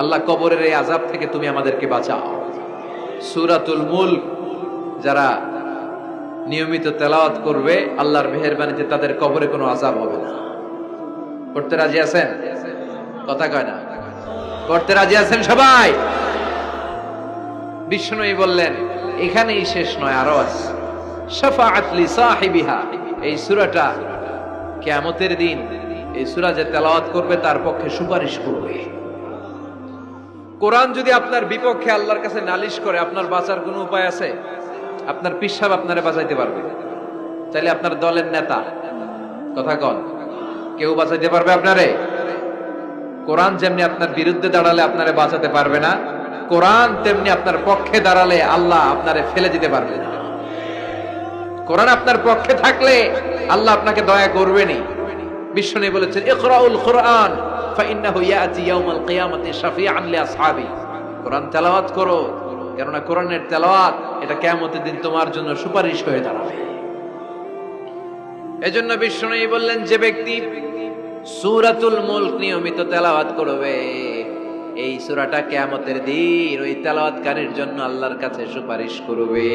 আল্লাহ কবরের এই আযাব থেকে তুমি আমাদেরকে বাঁচাও। সূরাতুল মুলক যারা নিয়মিত তেলাওয়াত করবে আল্লাহর মেহেরবানিতে তাদের কবরে কোনো আযাব হবে না। করতে রাজি আছেন? কথা কয় না। করতে রাজি আছেন সবাই? বিষ্ণুই বললেন এখানেই শেষ নয়, আরো আছে। শাফাআত লি সাহিবিহা, এই সূরাটা কিয়ামতের দিন এই সূরা যে তেলাওয়াত করবে তার পক্ষে সুপারিশ করবে। কোরআন যদি আপনার বিপক্ষে আল্লাহর কাছে নালিশ করে, আপনার বাঁচার কোনো উপায় আছে? আপনার পীর সাহেব আপনারে বাঁচাইতে পারবে? তাইলে আপনার দলের নেতা, কথা কন, কেউ বাঁচাইতে পারবে আপনারে? কোরআন যেমনি আপনার বিরুদ্ধে দাঁড়ালে আপনারে বাঁচাতে পারবে না, কোরআন তেমনি আপনার পক্ষে দাঁড়ালে আল্লাহ আপনারে ফেলে দিতে পারবে না। কোরআন আপনার পক্ষে থাকলে আল্লাহ আপনাকে দয়া করবেনই। বিষ্ণু বলেছেন ইকরাউল কুরআন ফাইন্নাহু ইয়াতি ইয়াউমাল কিয়ামাতি শাফিআন লিআসহাবি। কোরআন তেলাওয়াত করো, কেননা কোরআনের তেলাওয়াত এটা কিয়ামতের দিন তোমার জন্য সুপারিশ হয়ে দাঁড়াবে। এজন্য বিষ্ণু বললেন যে ব্যক্তি সূরাতুল মুলক নিয়মিত তেলাওয়াত করবে, এই সূরাটা কিয়ামতের দিন ওই তেলাওয়াতকারীর জন্য আল্লাহর কাছে সুপারিশ করবে।